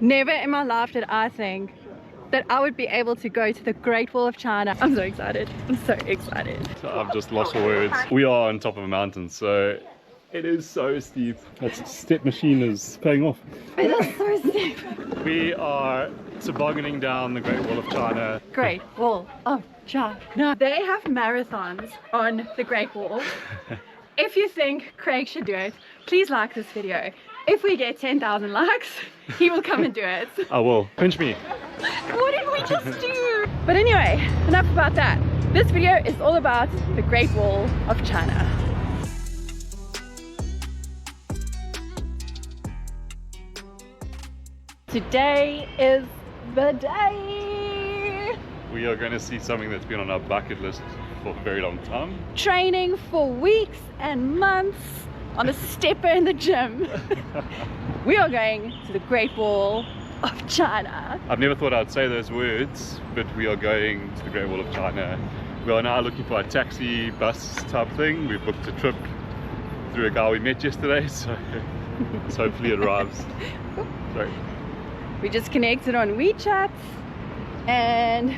Never in my life did I think that I would be able to go to the Great Wall of China. I'm so excited. I'm so excited. I've just lost for words. We are on top of a mountain, so it is so steep. That step machine is paying off. It is so steep. We are tobogganing down the Great Wall of China. Great Wall of China. They have marathons on the Great Wall. If you think Craig should do it, please like this video. If we get 10,000 likes, he will come and do it. I will. Pinch me. What did we just do? But anyway, enough about that. This video is all about the Great Wall of China. Today is the day. We are going to see something that's been on our bucket list for a very long time. Training for weeks and months on the stepper in the gym. We are going to the Great Wall of China. I've never thought I'd say those words, but we are going to the Great Wall of China. We are now looking for a taxi bus type thing. We've booked a trip through a guy we met yesterday, so hopefully it arrives. Sorry. We just connected on WeChat and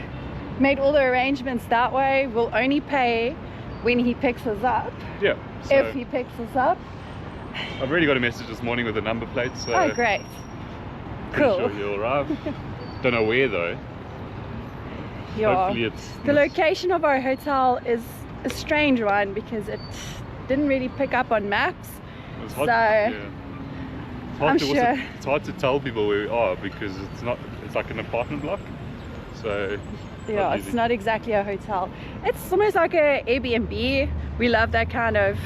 made all the arrangements that way. We'll only pay when he picks us up. Yeah. So if he picks us up. I've already got a message this morning with the number plate, so oh great. Pretty Cool. sure he'll arrive. Don't know where though. Yeah. Hopefully it's the location of our hotel is a strange one because it didn't really pick up on maps. It's hard, So yeah. It's It's hard to tell people where we are because it's like an apartment block. So yeah, it's not exactly a hotel. It's almost like a Airbnb. We love that kind of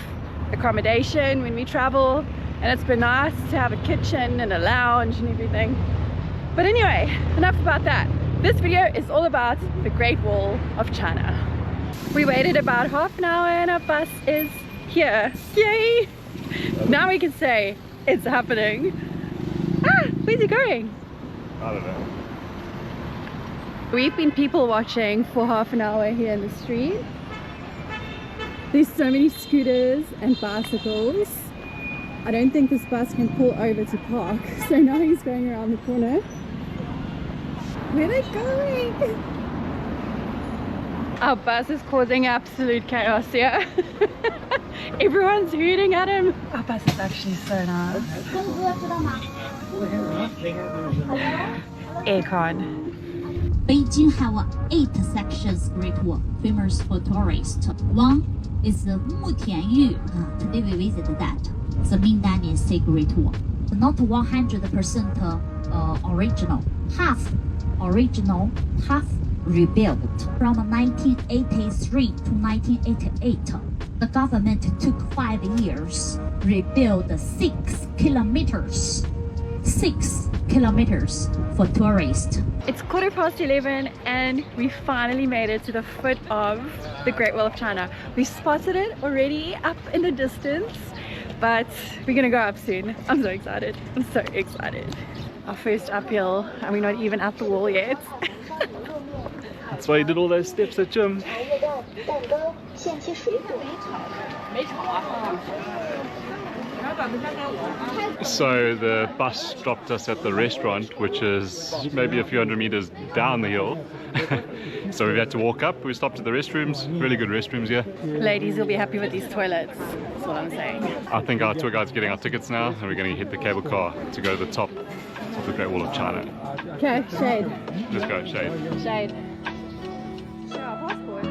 accommodation when we travel, and it's been nice to have a kitchen and a lounge and everything. But anyway, enough about that. This video is all about the Great Wall of China. We waited about half an hour and our bus is here. Yay! Now we can say it's happening. Ah, where's he going? I don't know. We've been people watching for half an hour here in the street. There's so many scooters and bicycles. I don't think this bus can pull over to park. So now he's going around the corner. Where are they going? Our bus is causing absolute chaos here. Everyone's hooting at him. Our bus is actually so nice. Aircon. Beijing have 8 sections Great Wall famous for tourists. One is the Mutianyu. Today we visited that. The Ming Dynasty Great Wall. Not 100% original. Half original, half rebuilt. From 1983 to 1988, the government took 5 years rebuild 6 kilometers. 6 kilometers for tourists. It's 11:15 and we finally made it to the foot of the Great Wall of China. We spotted it already up in the distance, but we're gonna go up soon. I'm so excited. I'm so excited. Our first uphill and we're not even at the wall yet. That's why you did all those steps at gym. So the bus dropped us at the restaurant, which is maybe a few hundred meters down the hill. So we've had to walk up. We stopped at the restrooms, really good restrooms here. Ladies will be happy with these toilets, that's what I'm saying. I think our tour guide's getting our tickets now and we're going to hit the cable car to go to the top of the Great Wall of China. Okay, shade. Let's go, shade. Shade. Show our passports.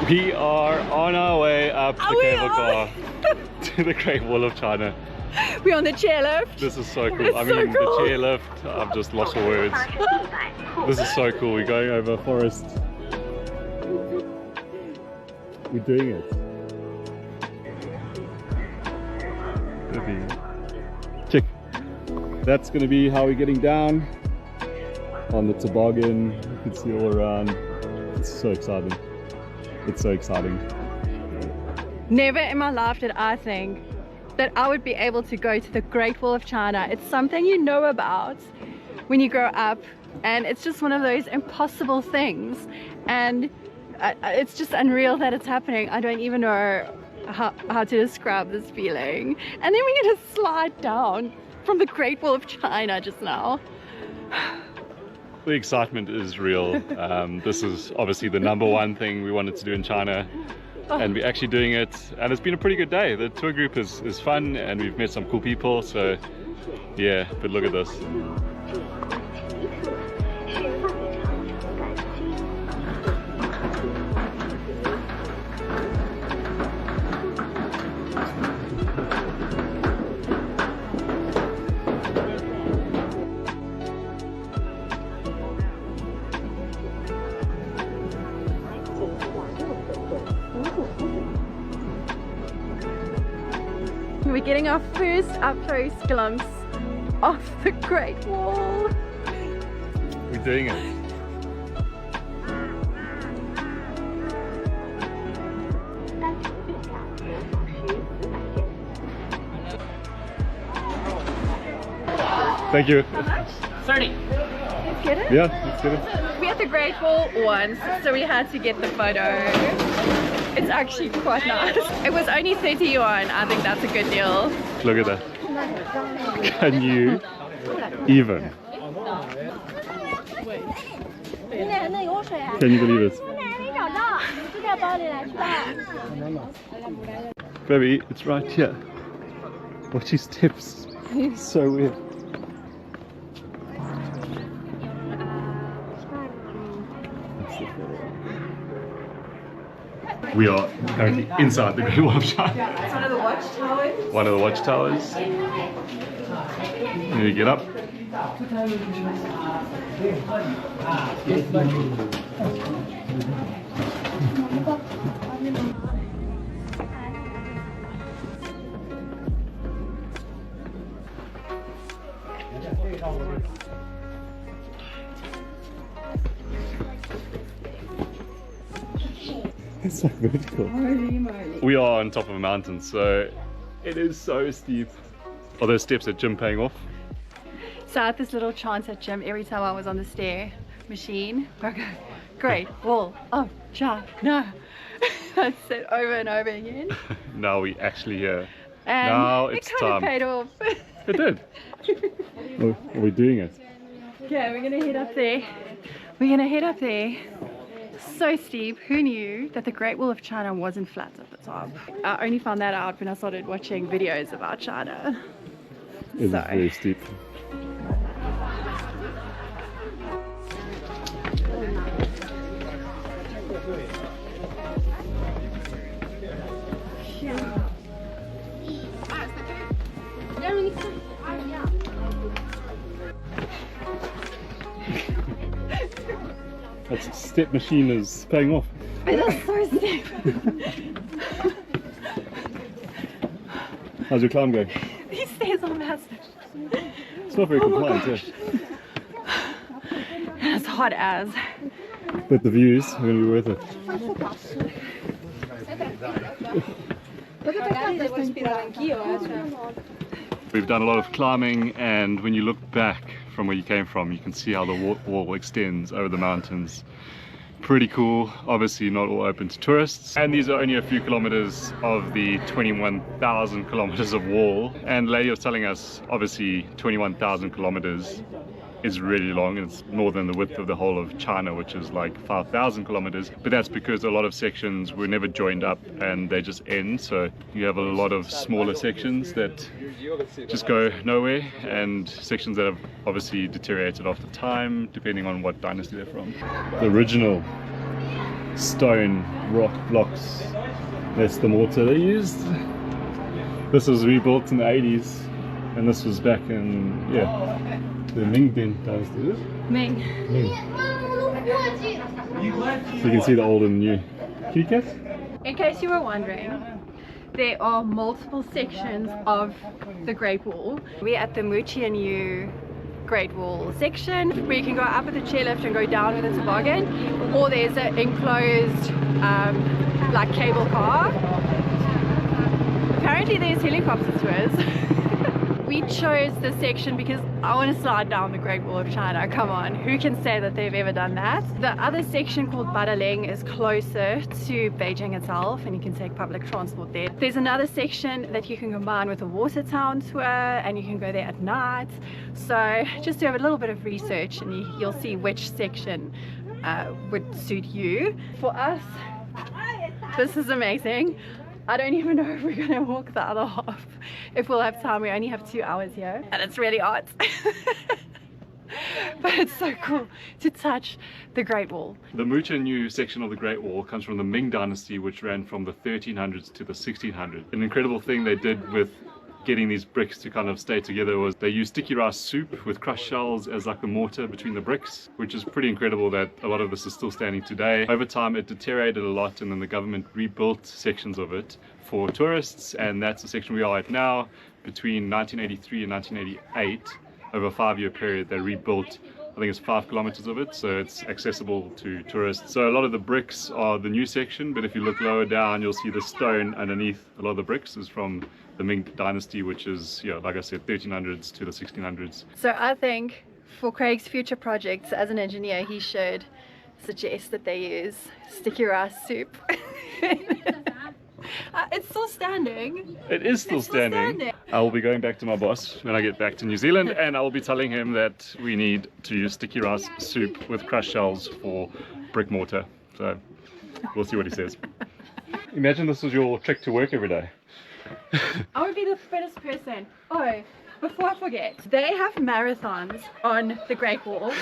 We are on our way up the cable car to the Great Wall of China. We're on the chairlift. This is so cool. It's I mean, so cool. the chairlift, I've just lost for words. This is so cool. We're going over a forest. We're doing it. Check. That's going to be how we're getting down on the toboggan. You can see all around. It's so exciting. It's so exciting. Never in my life did I think that I would be able to go to the Great Wall of China. It's something you know about when you grow up, and it's just one of those impossible things, and it's just unreal that it's happening. I don't even know how to describe this feeling. And then we're gonna slide down from the Great Wall of China just now. The excitement is real. This is obviously the #1 thing we wanted to do in China, and we're actually doing it, and it's been a pretty good day. The tour group is fun, and we've met some cool people, so yeah, but look at this. We're getting our first up-close glimpse of the Great Wall. We're doing it. Thank you. 30. Let's get it? Yeah, let's get it. We had the Great Wall once, so we had to get the photo. It's actually quite nice. It was only 30 yuan. I think that's a good deal. Look at that. Can you even? Can you believe it? Baby, it's right here. Watch his steps. It's so weird. We are currently inside the Great Wall of China. It's one of the watchtowers. One of the watchtowers. Then you get up. It's so vertical. Holy moly. We are on top of a mountain, so it is so steep. Are those steps at gym paying off? So I had this little chant at gym every time I was on the stair machine. I go, Great Wall of China. I said over and over again. Now we actually here. And now it's it kind time. of paid off. It did. Oh, are we doing it? Okay, we're gonna head up there. We're gonna head up there. So steep. Who knew that the Great Wall of China wasn't flat at the top? I only found that out when I started watching videos about China. It is very steep. That step machine is paying off. It is so steep. How's your climb going? These stairs are massive. It's not very compliant, yeah. And it's hot as. But the views are going to be worth it. We've done a lot of climbing, and when you look back from where you came from, you can see how the wall extends over the mountains. Pretty cool. Obviously not all open to tourists, and these are only a few kilometers of the 21,000 kilometers of wall. And Lady was telling us, obviously 21,000 kilometers is really long. It's more than the width of the whole of China, which is like 5,000 kilometers, but that's because a lot of sections were never joined up and they just end. So you have a lot of smaller sections that just go nowhere, and sections that have obviously deteriorated after time, depending on what dynasty they're from. The original stone rock blocks, that's the mortar they used. This was rebuilt in the 80s, and this was back in, yeah, the Ming dynasty. Ming. So you can see the old and new. Kitty cats? In case you were wondering, there are multiple sections of the Great Wall. We're at the Muqianyu Great Wall section, where you can go up with a chairlift and go down with a toboggan, or there's an enclosed like cable car. there's helicopter tours. We chose this section because I want to slide down the Great Wall of China. Come on, who can say that they've ever done that? The other section called Badaleng is closer to Beijing itself and you can take public transport there. There's another section that you can combine with a water town tour and you can go there at night. So just do have a little bit of research and you'll see which section would suit you. For us, this is amazing. I don't even know if we're going to walk the other half. If we'll have time, we only have 2 hours here. And it's really hot. But it's so cool to touch the Great Wall. The Muchanyu section of the Great Wall comes from the Ming Dynasty, which ran from the 1300s to the 1600s. An incredible thing they did with getting these bricks to kind of stay together was they used sticky rice soup with crushed shells as like the mortar between the bricks, which is pretty incredible that a lot of this is still standing today. Over time it deteriorated a lot and then the government rebuilt sections of it for tourists, and that's the section we are at now. Between 1983 and 1988, over a 5-year period, they rebuilt, I think it's 5 kilometers of it, so it's accessible to tourists. So a lot of the bricks are the new section, but if you look lower down, you'll see the stone underneath a lot of the bricks is from the Ming Dynasty, which is, yeah, like I said, 1300s to the 1600s. So I think for Craig's future projects as an engineer, he should suggest that they use sticky rice soup. It's still standing. It is still standing. I will be going back to my boss when I get back to New Zealand and I will be telling him that we need to use sticky rice soup with crushed shells for brick mortar. So we'll see what he says. Imagine this was your trick to work every day. I would be the fittest person. Oh, before I forget, they have marathons on the Great Wall.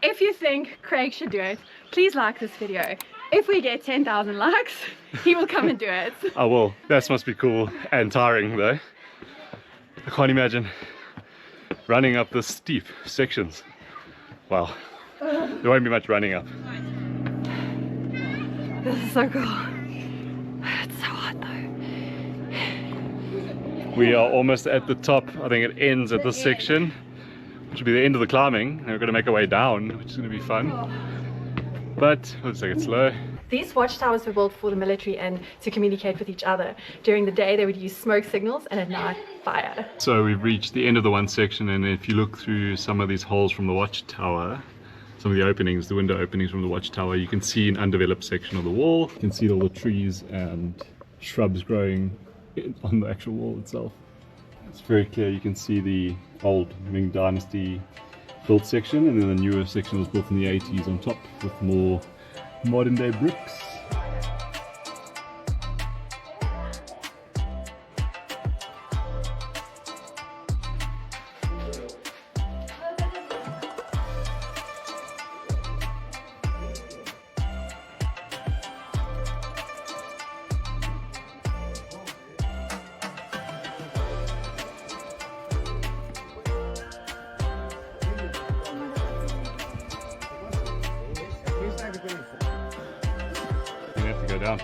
If you think Craig should do it, please like this video. If we get 10,000 likes, he will come and do it. I will. That must be cool and tiring though. I can't imagine running up the steep sections. Wow. There won't be much running up. This is so cool. It's so hot though. We are almost at the top. I think it ends at this section, which will be the end of the climbing. And we're going to make our way down, which is going to be fun. But let's take it slow. These watchtowers were built for the military and to communicate with each other. During the day they would use smoke signals and at night fire. So we've reached the end of the one section, and if you look through some of these holes from the watchtower, some of the openings, the window openings from the watchtower, you can see an undeveloped section of the wall. You can see all the trees and shrubs growing on the actual wall itself. It's very clear. You can see the old Ming Dynasty built section, and then the newer section was built in the 80s on top with more modern day bricks. You have to go down.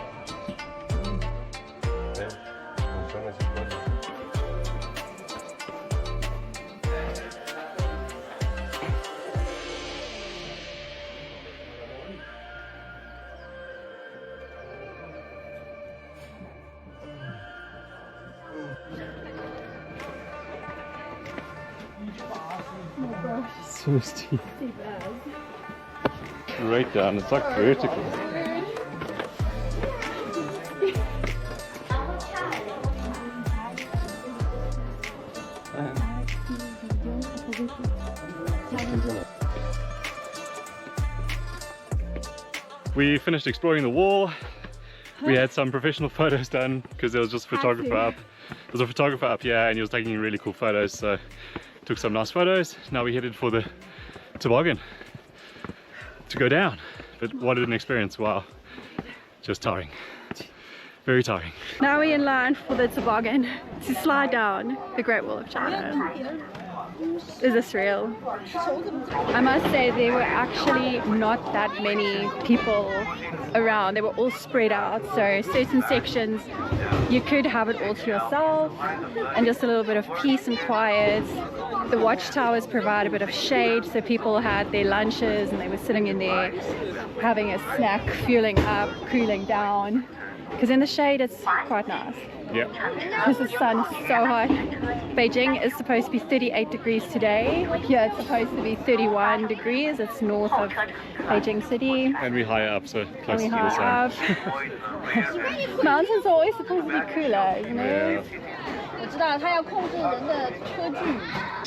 So steep. Right down, it's like vertical. We finished exploring the wall. We had some professional photos done because there was just a photographer up. There's a photographer up here and he was taking really cool photos, so took some nice photos. Now we headed for the toboggan to go down. But what an experience, wow. Just tiring. Very tiring. Now we're in line for the toboggan to slide down the Great Wall of China. Is this real? I must say there were actually not that many people around. They were all spread out, so certain sections you could have it all to yourself and just a little bit of peace and quiet. The watchtowers provide a bit of shade, so people had their lunches and they were sitting in there having a snack, fueling up, cooling down. because in the shade it's quite nice. Yeah. Because the sun is so hot. Beijing is supposed to be 38 degrees today. Here it's supposed to be 31 degrees. It's north of Beijing city. And we're higher up, so close to the sun. Up. Mountains are always supposed to be cooler, you know? Yeah.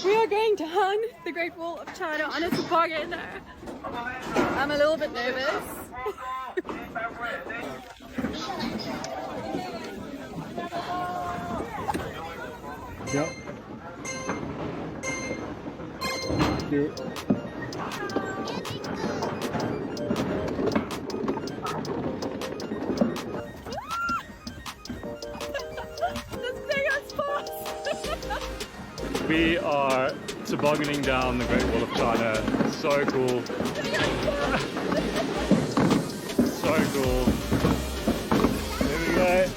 We are going down the Great Wall of China on a toboggan. I'm a little bit nervous. Yep. Cute. We are tobogganing down the Great Wall of China. So cool. So cool. There we go.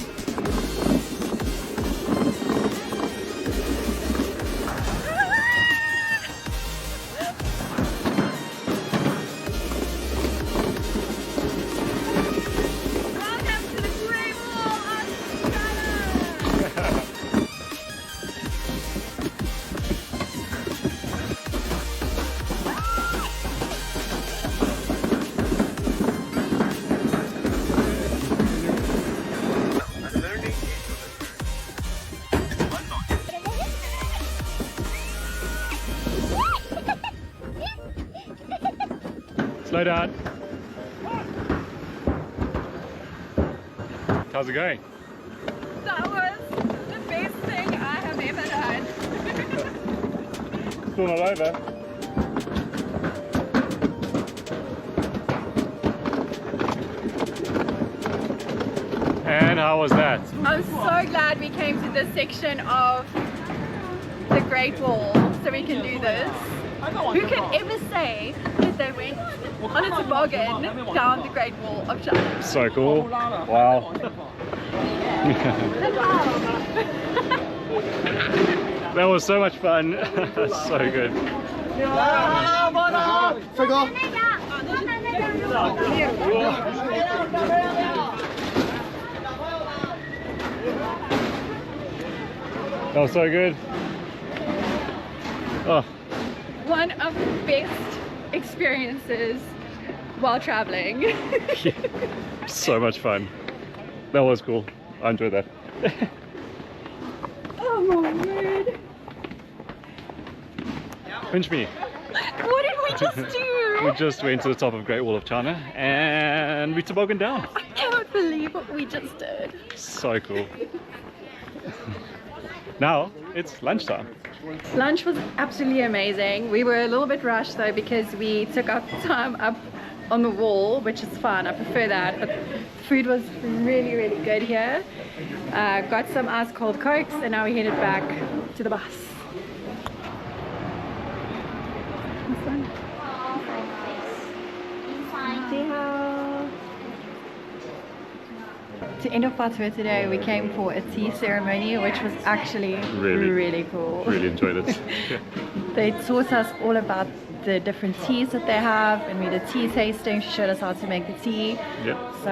Slow down. How's it going? That was the best thing I have ever done. Still not over. And how was that? I'm so glad we came to this section of the Great Wall so we can do this. Who could ever say that they went on a toboggan down the Great Wall of China? So cool. Wow. That was so much fun. So good. That was so good. Oh. One of the best experiences while traveling. Yeah. So much fun. That was cool. I enjoyed that. Oh my word. Pinch me. What did we just do? We just went to the top of Great Wall of China and we tobogganed down. I cannot believe what we just did. So cool. Now it's lunchtime. Lunch was absolutely amazing. We were a little bit rushed though because we took our time up on the wall, which is fun. I prefer that. But food was really, really good here. Got some ice cold cokes and now we headed back to the bus. To end off our tour today, we came for a tea ceremony, which was actually really cool. Really enjoyed it. Yeah. They taught us all about the different teas that they have, and we did tea tasting. She showed us how to make the tea. Yeah. So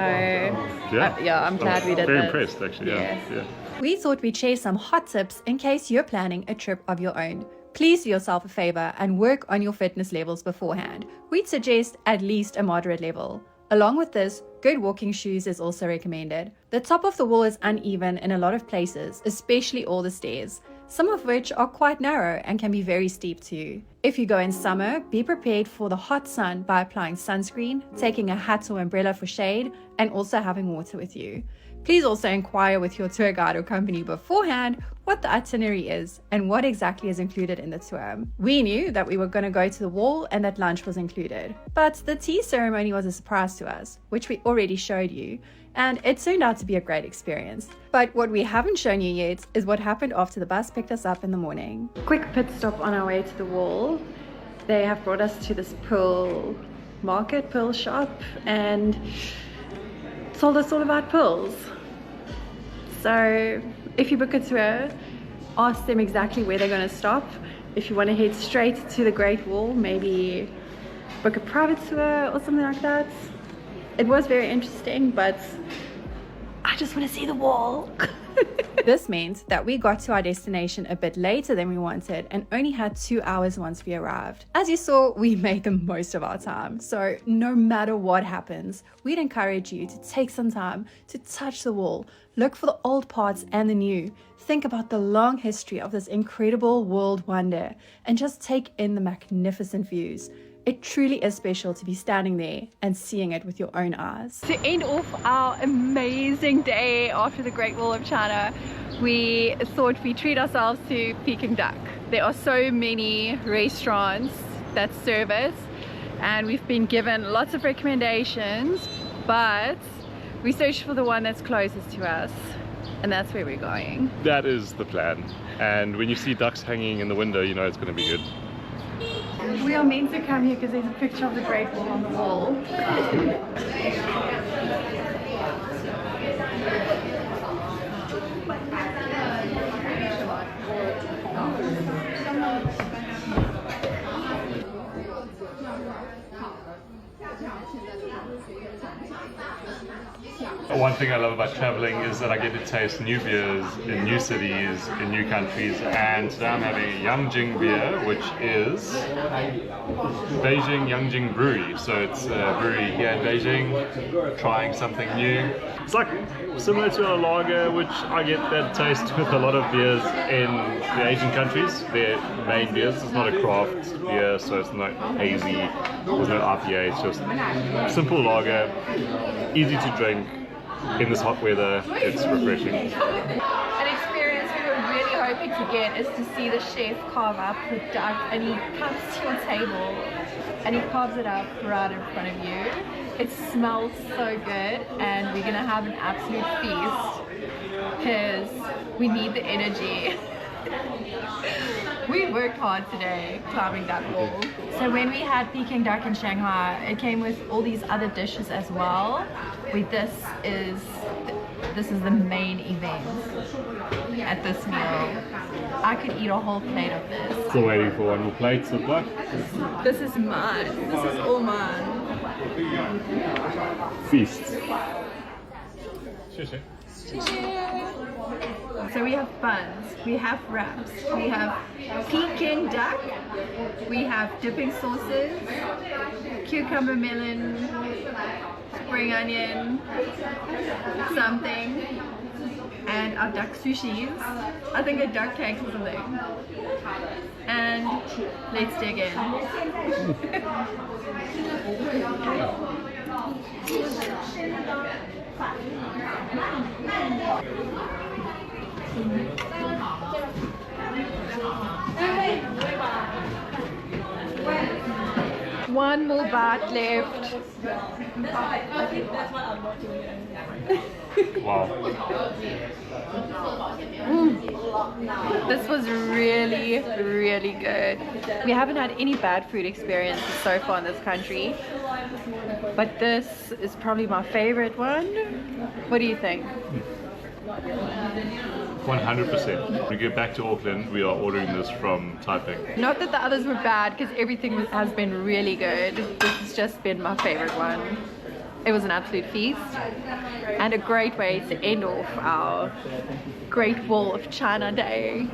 yeah, I'm glad we did very that. Impressed actually. Yeah. We thought we'd share some hot tips in case you're planning a trip of your own. Please do yourself a favor and work on your fitness levels beforehand. We'd suggest at least a moderate level. Along with this, good walking shoes is also recommended. The top of the wall is uneven in a lot of places, especially all the stairs, some of which are quite narrow and can be very steep too. If you go in summer, be prepared for the hot sun by applying sunscreen, taking a hat or umbrella for shade, and also having water with you. Please also inquire with your tour guide or company beforehand what the itinerary is and what exactly is included in the tour. We knew that we were going to go to the wall and that lunch was included, but the tea ceremony was a surprise to us, which we already showed you, and it turned out to be a great experience. But what we haven't shown you yet is what happened after the bus picked us up in the morning. Quick pit stop on our way to the wall. They have brought us to this pearl market, pearl shop, and told us all about pearls. So if you book a tour, ask them exactly where they're going to stop. If you want to head straight to the Great Wall, maybe book a private tour or something like that. It was very interesting, but I just want to see the wall. This means that we got to our destination a bit later than we wanted and only had 2 hours once we arrived. As you saw, we made the most of our time. So no matter what happens, we'd encourage you to take some time to touch the wall, look for the old parts and the new, think about the long history of this incredible world wonder, and just take in the magnificent views. It truly is special to be standing there and seeing it with your own eyes. To end off our amazing day after the Great Wall of China, we thought we'd treat ourselves to Peking duck. There are so many restaurants that serve us, and we've been given lots of recommendations, but we searched for the one that's closest to us, and that's where we're going. That is the plan. And when you see ducks hanging in the window, you know it's going to be good. We are meant to come here because there's a picture of the Great Wall on the wall. One thing I love about traveling is that I get to taste new beers in new cities, in new countries, and today I'm having a Yangjing beer, which is Beijing Yangjing Brewery. So it's a brewery here in Beijing, trying something new. It's like similar to a lager, which I get that taste with a lot of beers in the Asian countries. Their main beers, it's not a craft beer, so it's not hazy, there's no IPA, it's just simple lager, easy to drink. In this hot weather, it's refreshing. An experience we were really hoping to get is to see the chef carve up the duck, and he comes to your table and he carves it up right in front of you. It smells so good, and we're gonna have an absolute feast because we need the energy. We worked hard today climbing that wall. So when we had Peking duck in Shanghai, it came with all these other dishes as well. This is the main event at this meal. I could eat a whole plate of this. Still waiting for one more plate of duck. This is mine. This is all mine. Feast. Cheers. So we have buns, we have wraps, we have Peking duck, we have dipping sauces, cucumber melon, spring onion, something, and our duck sushis. I think a duck cake or something. And let's dig in. One more bite left. Wow. This was really, really good. We haven't had any bad food experiences so far in this country, but this is probably my favorite one. What do you think? 100%. When we get back to Auckland, we are ordering this from Taiping. Not that the others were bad, because everything has been really good. This has just been my favorite one. It was an absolute feast and a great way to end off our Great Wall of China day.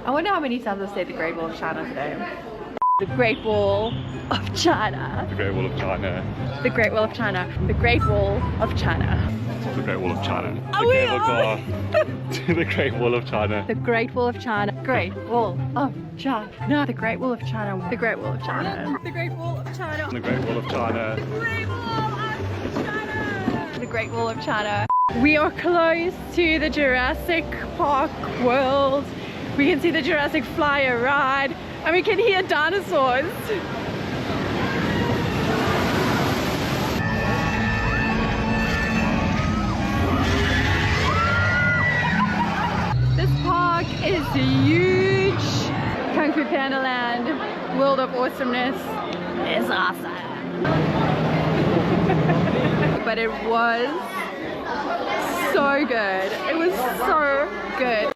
I wonder how many times I've said the Great Wall of China today. The Great Wall of China. The Great Wall of China. The Great Wall of China. The Great Wall of China. The Great Wall of China. Oh, The cable car to the Great Wall of China. The Great Wall of China. Great Wall of China. The Great Wall of China. The Great Wall of China. The Great Wall of China. The Great Wall of China. The Great Wall of China. The Great Wall of China. We are close to the Jurassic Park world. We can see the Jurassic Flyer ride, and we can hear dinosaurs. This park is huge. Kung Fu Panda Land, World of Awesomeness is awesome. But it was so good. It was so good.